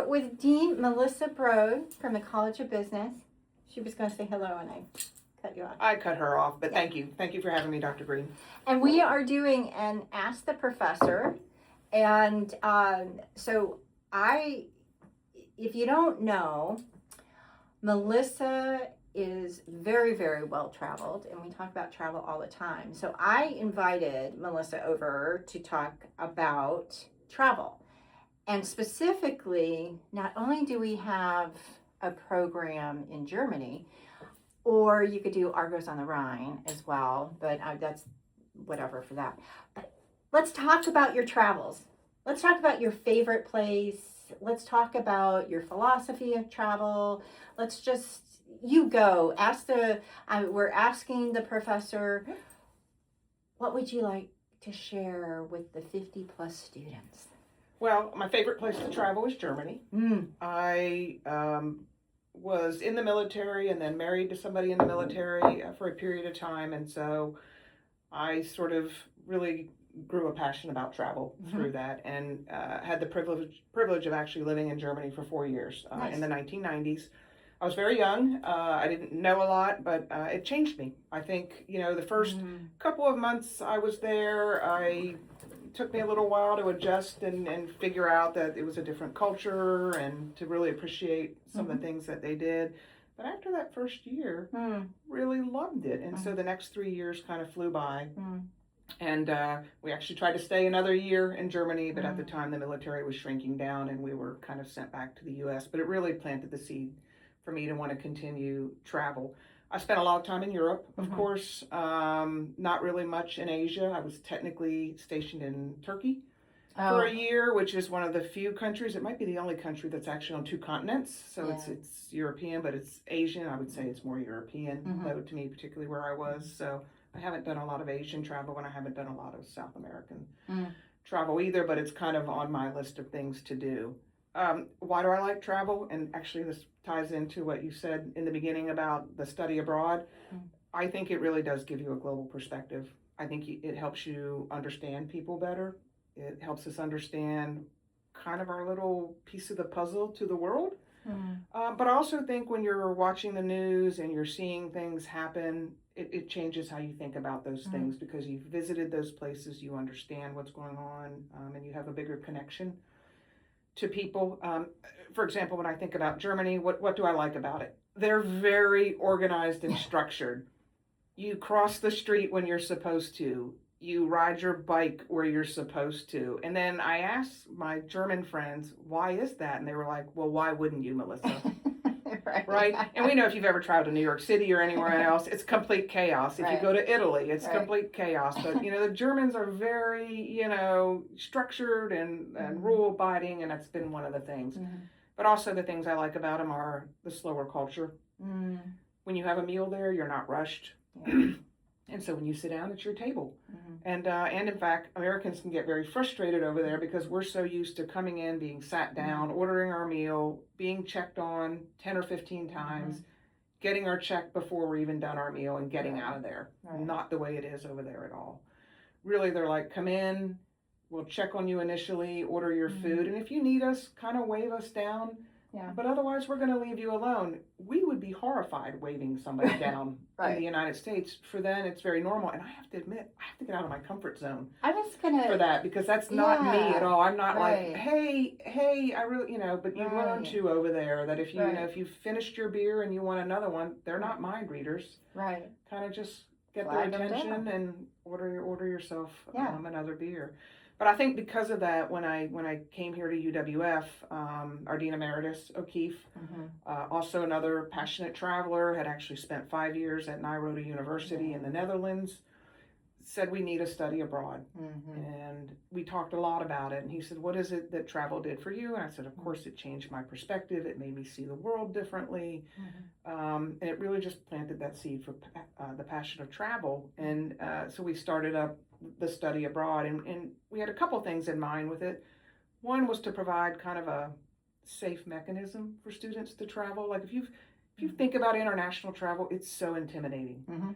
here with Dean Melissa Brode from the College of Business. She was going to say hello and I cut you off. I cut her off, but thank you. Thank you for having me, Dr. Green. And we are doing an Ask the Professor. And if you don't know, Melissa is very, very well traveled, and we talk about travel all the time. So I invited Melissa over to talk about travel. And specifically, not only do we have a program in Germany, or you could do Argos on the Rhine as well, but that's whatever for that. But let's talk about your travels. Let's talk about your favorite place. Let's talk about your philosophy of travel. Let's just, you go. We're asking the professor, what would you like to share with the 50 plus students? Well, my favorite place to travel is Germany. I was in the military and then married to somebody in the military for a period of time. And so I sort of really grew a passion about travel through that, and had the privilege of actually living in Germany for 4 years in the 1990s. I was very young. I didn't know a lot, but it changed me. I think, the first couple of months I was there, it took me a little while to adjust and figure out that it was a different culture and to really appreciate some of the things that they did. But after that first year, really loved it. And so the next 3 years kind of flew by. And we actually tried to stay another year in Germany, but at the time the military was shrinking down and we were kind of sent back to the U.S. But it really planted the seed for me to want to continue travel. I spent a lot of time in Europe, of course, not really much in Asia. I was technically stationed in Turkey for a year, which is one of the few countries. It might be the only country that's actually on two continents. So it's European, but it's Asian. I would say it's more European, though, to me, particularly where I was. So I haven't done a lot of Asian travel, and I haven't done a lot of South American travel either, but it's kind of on my list of things to do. Why do I like travel? And actually this ties into what you said in the beginning about the study abroad. I think it really does give you a global perspective. I think it helps you understand people better. It helps us understand kind of our little piece of the puzzle to the world. But I also think when you're watching the news and you're seeing things happen, it changes how you think about those things, because you've visited those places, you understand what's going on, and you have a bigger connection to people. For example, when I think about Germany, what do I like about it? They're very organized and structured. You cross the street when you're supposed to. You ride your bike where you're supposed to. And then I asked my German friends, why is that? And they were like, well, why wouldn't you, Melissa? Right? And we know if you've ever traveled to New York City or anywhere else, it's complete chaos. If you go to Italy, it's complete chaos. But, the Germans are very, structured and rule abiding, and that's been one of the things. But also the things I like about them are the slower culture. When you have a meal there, you're not rushed. And so when you sit down, it's your table. And in fact, Americans can get very frustrated over there because we're so used to coming in, being sat down, ordering our meal, being checked on 10 or 15 times, getting our check before we're even done our meal and getting out of there. Not the way it is over there at all. Really, they're like, come in, we'll check on you initially, order your food, and if you need us, kind of wave us down. But otherwise, we're going to leave you alone. We would be horrified waving somebody down in the United States. For them, it's very normal. And I have to admit, I have to get out of my comfort zone for that, because that's not me at all. I'm not like, hey, I really, but you learn to over there that if you, if you've finished your beer and you want another one, they're not mind readers. Kind of just get their attention and order yourself another beer. But I think because of that, when I came here to UWF, our Dean Emeritus, O'Keefe, also another passionate traveler, had actually spent 5 years at Brode University in the Netherlands, said we need a study abroad. And we talked a lot about it. And he said, what is it that travel did for you? And I said, of course, it changed my perspective. It made me see the world differently. And it really just planted that seed for the passion of travel. And so we started up the study abroad, and we had a couple things in mind with it. One was to provide kind of a safe mechanism for students to travel. Like if you think about international travel, it's so intimidating.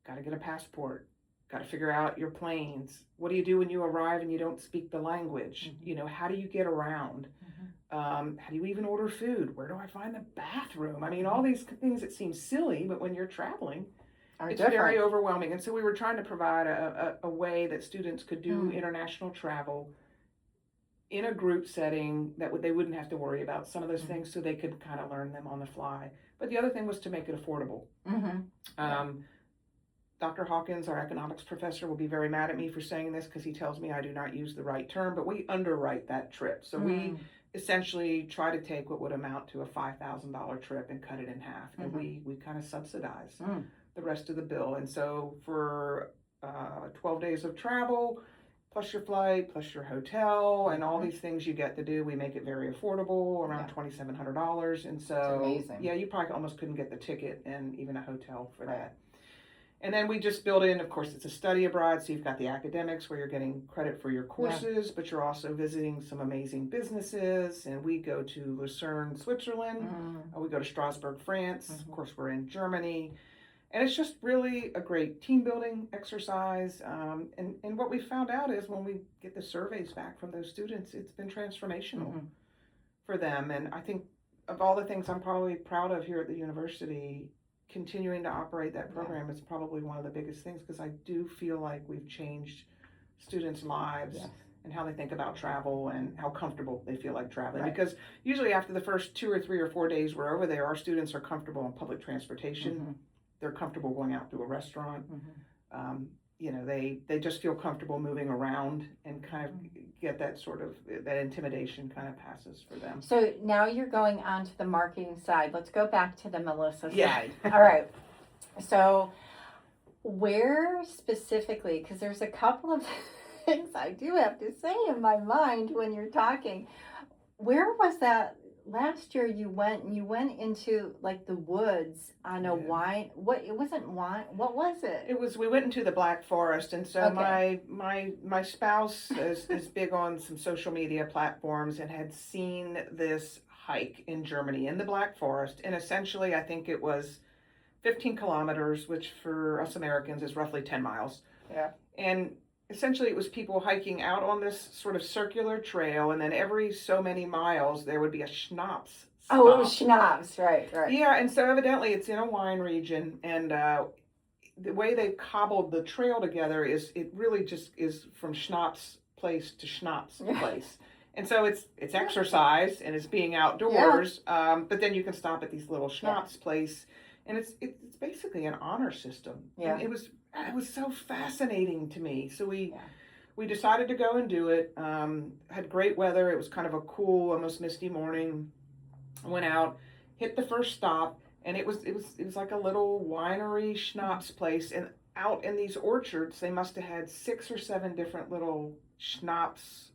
Got to get a passport, got to figure out your planes. What do you do when you arrive and you don't speak the language? How do you get around? How do you even order food? Where do I find the bathroom? I mean, all these things that seem silly, but when you're traveling, it's very overwhelming. And so we were trying to provide a way that students could do international travel in a group setting that they wouldn't have to worry about some of those things, so they could kind of learn them on the fly. But the other thing was to make it affordable. Dr. Hawkins, our economics professor, will be very mad at me for saying this because he tells me I do not use the right term, but we underwrite that trip. So we essentially try to take what would amount to a $5,000 trip and cut it in half, and we kind of subsidize the rest of the bill. And so for 12 days of travel, plus your flight, plus your hotel, and all these things you get to do, we make it very affordable, around $2,700. And so, yeah, you probably almost couldn't get the ticket and even a hotel for that. And then we just build in, of course, it's a study abroad, so you've got the academics where you're getting credit for your courses, but you're also visiting some amazing businesses. And we go to Lucerne, Switzerland. We go to Strasbourg, France. Of course, we're in Germany. And it's just really a great team building exercise. And what we found out is when we get the surveys back from those students, it's been transformational for them. And I think of all the things I'm probably proud of here at the university, continuing to operate that program is probably one of the biggest things, because I do feel like we've changed students' lives and how they think about travel and how comfortable they feel like traveling. Because usually after the first 2 or 3 or 4 days we're over there, our students are comfortable in public transportation. They're comfortable going out to a restaurant. You know, they just feel comfortable moving around, and kind of get that sort of, that intimidation kind of passes for them. So now you're going on to the marketing side. Let's go back to the Melissa side. All right. So where specifically, because there's a couple of things I do have to say in my mind when you're talking. Where was that? Last year you went into like the woods on a wine. What, it wasn't wine. What was it? It was, we went into the Black Forest, and so my spouse is big on some social media platforms and had seen this hike in Germany in the Black Forest, and essentially I think it was 15 kilometers, which for us Americans is roughly 10 miles. And essentially it was people hiking out on this sort of circular trail, and then every so many miles there would be a schnapps stop. Oh, it was schnapps, right. Yeah, and so evidently it's in a wine region, and the way they cobbled the trail together is, it really just is from schnapps place to schnapps place. And so it's exercise, and it's being outdoors, but then you can stop at these little schnapps place, and it's basically an honor system. And it was so fascinating to me. So we decided to go and do it. Had great weather. It was kind of a cool, almost misty morning. Went out, hit the first stop, and it was like a little winery schnapps place. And out in these orchards, they must have had 6 or 7 different little schnapps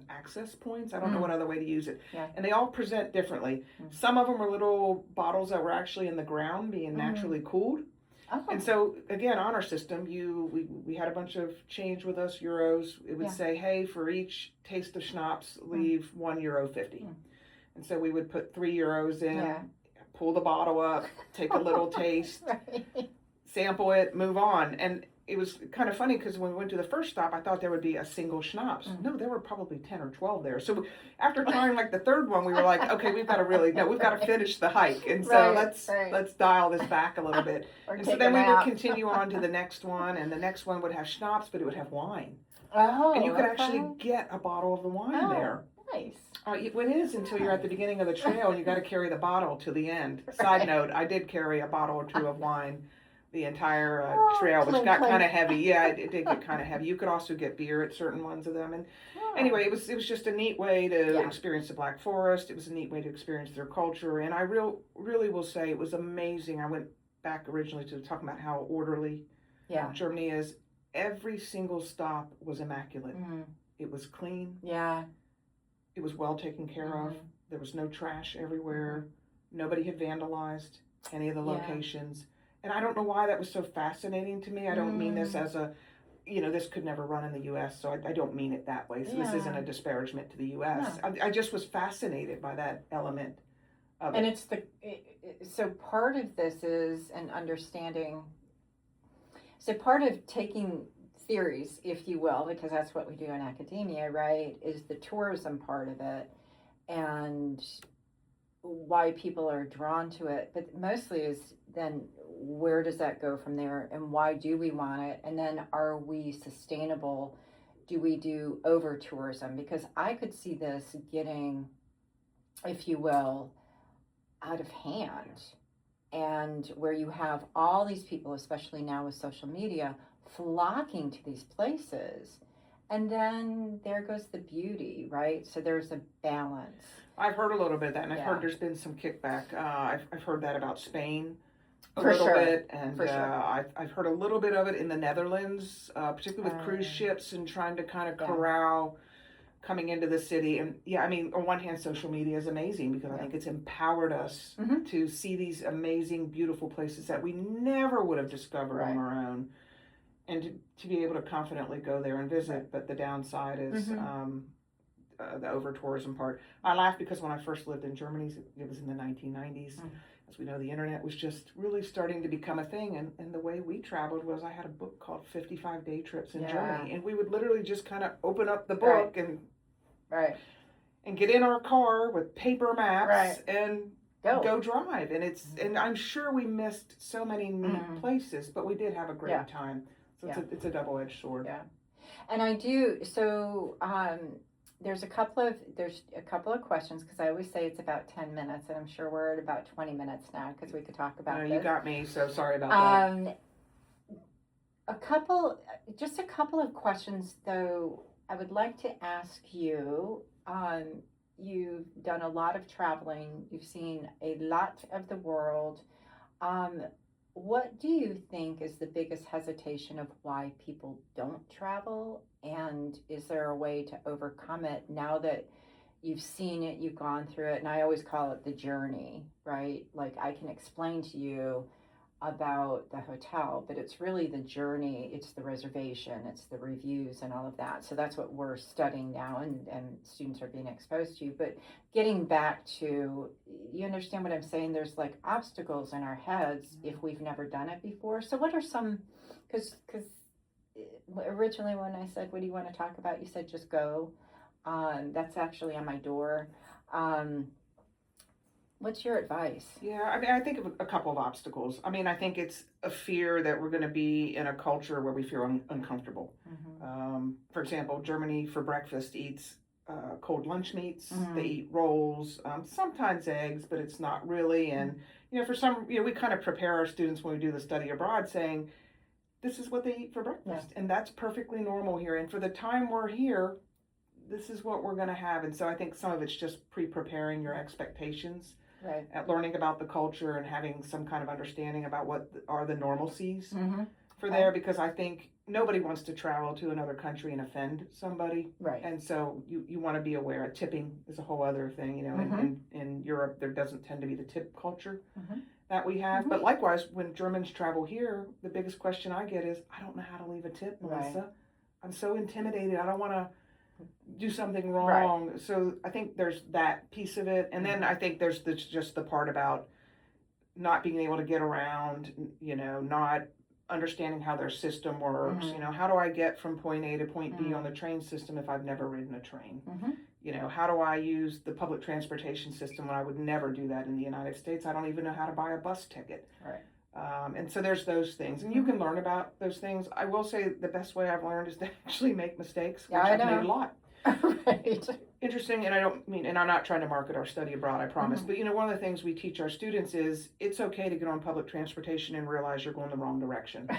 access points. I don't know what other way to use it. And they all present differently. Some of them were little bottles that were actually in the ground being naturally cooled. And so again, honor system, we had a bunch of change with us, euros. It would say, hey, for each taste of schnapps, leave €1.50. And so we would put €3 in, pull the bottle up, take a little taste, sample it, move on. And it was kind of funny because when we went to the first stop, I thought there would be a single schnapps. No, there were probably 10 or 12 there. So after trying like the third one, we were like, okay, we've got to finish the hike. And so let's dial this back a little bit. And so then we would continue on to the next one, and the next one would have schnapps, but it would have wine. And you could actually get a bottle of the wine there. Nice. It is until you're at the beginning of the trail, and you got to carry the bottle to the end. Side note, I did carry a bottle or 2 of wine the entire trail, which got kind of heavy. Yeah, it did get kind of heavy. You could also get beer at certain ones of them. And anyway, it was just a neat way to experience the Black Forest. It was a neat way to experience their culture. And I really will say it was amazing. I went back originally to talk about how orderly Germany is. Every single stop was immaculate. It was clean. It was well taken care of. There was no trash everywhere. Nobody had vandalized any of the locations. And I don't know why that was so fascinating to me. I don't mean this as a, this could never run in the U.S., so I don't mean it that way. So this isn't a disparagement to the U.S. No. I just was fascinated by that element of it. And so part of this is an understanding, so part of taking theories, if you will, because that's what we do in academia, right, is the tourism part of it. and why people are drawn to it, but mostly is then where does that go from there, and why do we want it, and then are we sustainable? Do we do over tourism? Because I could see this getting, if you will, out of hand, and where you have all these people, especially now with social media, flocking to these places, and then there goes the beauty, right? So there's a balance. I've heard a little bit of that, and I've Yeah. heard there's been some kickback. I've heard that about Spain a For little sure. bit, and For sure. I've heard a little bit of it in the Netherlands, particularly with cruise ships and trying to kind of corral coming into the city. And yeah, I mean, on one hand, social media is amazing because I think it's empowered us to see these amazing, beautiful places that we never would have discovered on our own, and to be able to confidently go there and visit. But the downside is the over tourism part. I laugh because when I first lived in Germany, it was in the 1990s. As we know, the internet was just really starting to become a thing, and the way we traveled was I had a book called 55 Day Trips in Germany, and we would literally just kind of open up the book and get in our car with paper maps and go drive. And I'm sure we missed so many neat places, but we did have a great time. So it's a double-edged sword. Yeah, and I do. So there's a couple of questions, because I always say it's about 10 minutes, and I'm sure we're at about 20 minutes now because we could talk about this. You got me, so sorry about that. Just a couple of questions, though, I would like to ask you. You've done a lot of traveling. You've seen a lot of the world. What do you think is the biggest hesitation of why people don't travel? And is there a way to overcome it now that you've seen it, you've gone through it? And I always call it the journey, right? Like, I can explain to you about the hotel, but it's really the journey, it's the reservation, it's the reviews and all of that. So that's what we're studying now, and students are being exposed to. But getting back to, you understand what I'm saying? There's like obstacles in our heads if we've never done it before. So what are some, because originally when I said, what do you want to talk about? You said, just go. That's actually on my door. What's your advice? Yeah, I mean, I think of a couple of obstacles. I mean, I think it's a fear that we're going to be in a culture where we feel uncomfortable. For example, Germany for breakfast eats cold lunch meats. They eat rolls, sometimes eggs, but it's not really. And, for some, we kind of prepare our students when we do the study abroad saying, this is what they eat for breakfast. And that's perfectly normal here. And for the time we're here, this is what we're going to have. And so I think some of it's just pre-preparing your expectations. At learning about the culture and having some kind of understanding about what are the normalcies for there, because I think nobody wants to travel to another country and offend somebody. And so you want to be aware. Tipping is a whole other thing. In Europe, there doesn't tend to be the tip culture that we have. But likewise, when Germans travel here, the biggest question I get is, I don't know how to leave a tip, Melissa. I'm so intimidated. I don't want to do something wrong. So I think there's that piece of it. And then I think there's just the part about not being able to get around, not understanding how their system works. How do I get from point A to point B on the train system if I've never ridden a train? How do I use the public transportation system when I would never do that in the United States? I don't even know how to buy a bus ticket. And so there's those things, and you can learn about those things. I will say the best way I've learned is to actually make mistakes, which I've made a lot. Interesting, and I don't mean, and I'm not trying to market our study abroad, I promise. But one of the things we teach our students is it's okay to get on public transportation and realize you're going the wrong direction.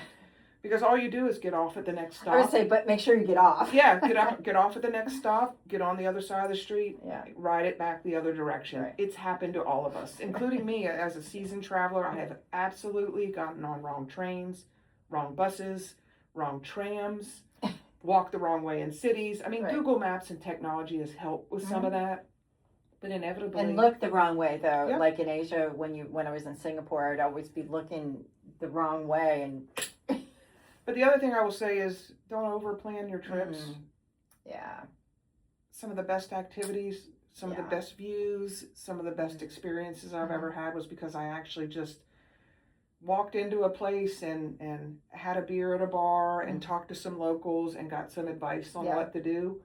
Because all you do is get off at the next stop. I would say, but make sure you get off. Yeah, get off at the next stop, get on the other side of the street, ride it back the other direction. It's happened to all of us, including me as a seasoned traveler. I have absolutely gotten on wrong trains, wrong buses, wrong trams, walked the wrong way in cities. I mean, Google Maps and technology has helped with some of that. But inevitably, and look the wrong way though. Like in Asia, when I was in Singapore, I'd always be looking the wrong way. And but the other thing I will say is, don't overplan your trips. Some of the best activities, some of the best views, some of the best experiences I've ever had was because I actually just walked into a place and had a beer at a bar and talked to some locals and got some advice on what to do.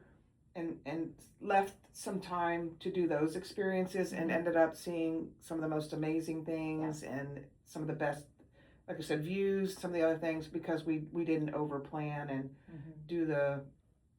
and left some time to do those experiences and ended up seeing some of the most amazing things and some of the best, like I said, views, some of the other things, because we didn't over plan and do the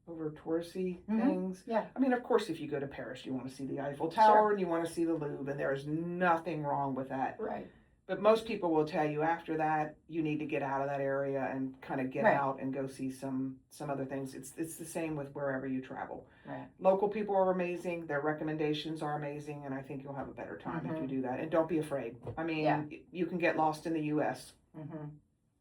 over touristy things. Yeah. I mean, of course, if you go to Paris, you want to see the Eiffel Tower and you want to see the Louvre, and there is nothing wrong with that. Right. But most people will tell you after that, you need to get out of that area and kind of get out and go see some other things. It's the same with wherever you travel. Right. Local people are amazing. Their recommendations are amazing, and I think you'll have a better time if you do that. And don't be afraid. I mean, you can get lost in the U.S.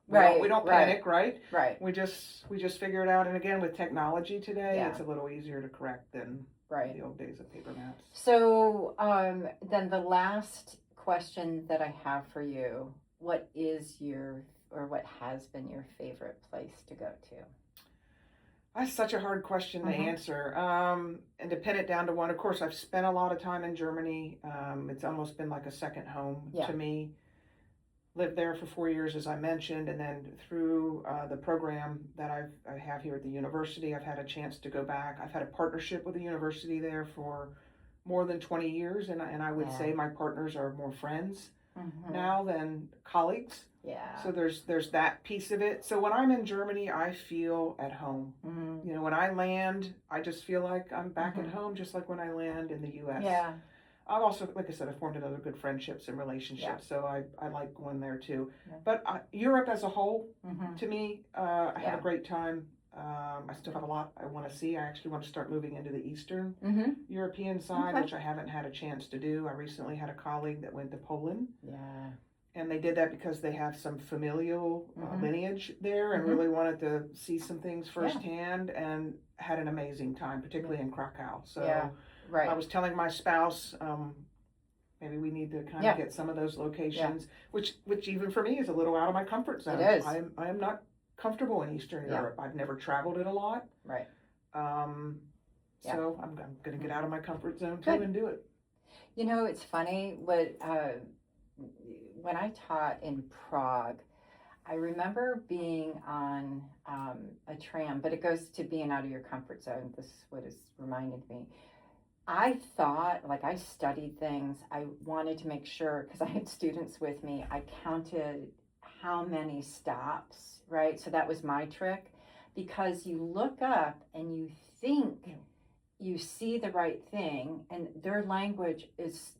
We don't panic, right? Right. We just figure it out. And again, with technology today, it's a little easier to correct than the old days of paper maps. So then the last question that I have for you, what is what has been your favorite place to go to? That's such a hard question to answer. And to pin it down to one, of course, I've spent a lot of time in Germany. It's almost been like a second home to me. Lived there for 4 years, as I mentioned, and then through the program that I have here at the university, I've had a chance to go back. I've had a partnership with the university there for more than 20 years, and I would say my partners are more friends now than colleagues. Yeah. So there's that piece of it. So when I'm in Germany, I feel at home. You know, when I land, I just feel like I'm back at home, just like when I land in the U.S. Yeah. I've also, like I said, I've formed other good friendships and relationships, so I like going there too. But Europe as a whole, to me, I had a great time. I still have a lot I want to see. I actually want to start moving into the Eastern European side, which I haven't had a chance to do. I recently had a colleague that went to Poland. Yeah. And they did that because they have some familial lineage there and really wanted to see some things firsthand and had an amazing time, particularly in Krakow. So I was telling my spouse, maybe we need to kind of get some of those locations, which even for me is a little out of my comfort zone. It is. I am not comfortable in Eastern Europe. I've never traveled it a lot. Right. So I'm going to get out of my comfort zone too and do it. You know, it's funny, when I taught in Prague, I remember being on a tram, but it goes to being out of your comfort zone. This is what has reminded me. I thought, like, I studied things. I wanted to make sure, because I had students with me, I counted how many stops, right? So that was my trick, because you look up and you think you see the right thing, and their language is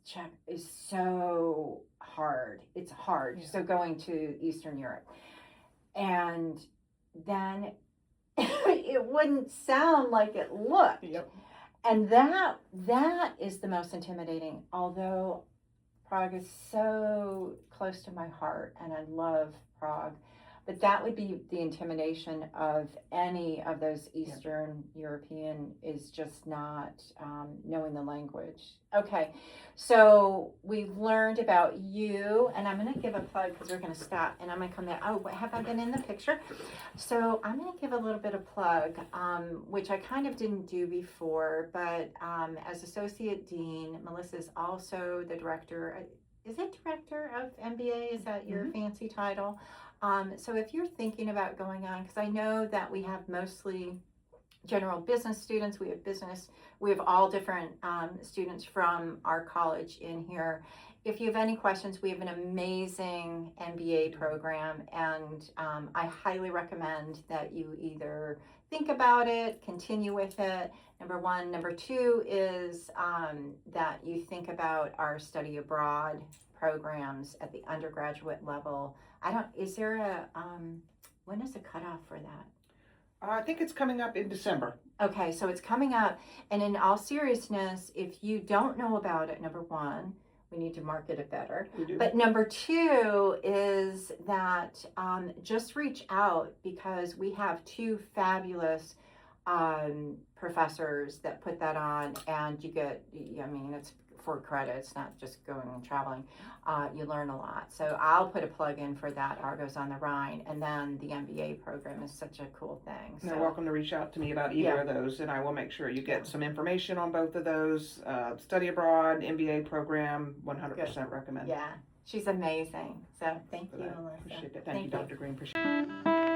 so hard. It's hard. So going to Eastern Europe, and then it wouldn't sound like it looked. Yep. And that is the most intimidating, although Prague is so close to my heart and I love Prague. But that would be the intimidation of any of those Eastern European, is just not knowing the language. Okay, so we've learned about you, and I'm going to give a plug because we're going to stop, and I'm going to come back. Oh, have I been in the picture? So I'm going to give a little bit of plug, which I kind of didn't do before, but as Associate Dean, Melissa is also the director. Is it director of MBA? Is that your fancy title? So if you're thinking about going on, because I know that we have mostly general business students, we have all different students from our college in here. If you have any questions, we have an amazing MBA program, and I highly recommend that you either think about it, continue with it, number one. Number two is that you think about our study abroad programs at the undergraduate level. Is there when is the cutoff for that? I think it's coming up in December. Okay, so it's coming up. And in all seriousness, if you don't know about it, number one, we need to market it better. We do. But number two is that just reach out, because we have two fabulous professors that put that on, and you get, it's for credit. It's not just going and traveling. You learn a lot. So I'll put a plug in for that, Argos on the Rhine, and then the MBA program is such a cool thing. You're welcome to reach out to me about either of those, and I will make sure you get some information on both of those. Study abroad, MBA program, 100% recommend. Yeah, she's amazing. So thank you, Melissa. Appreciate it. Thank you, Dr. Green. Appreciate it.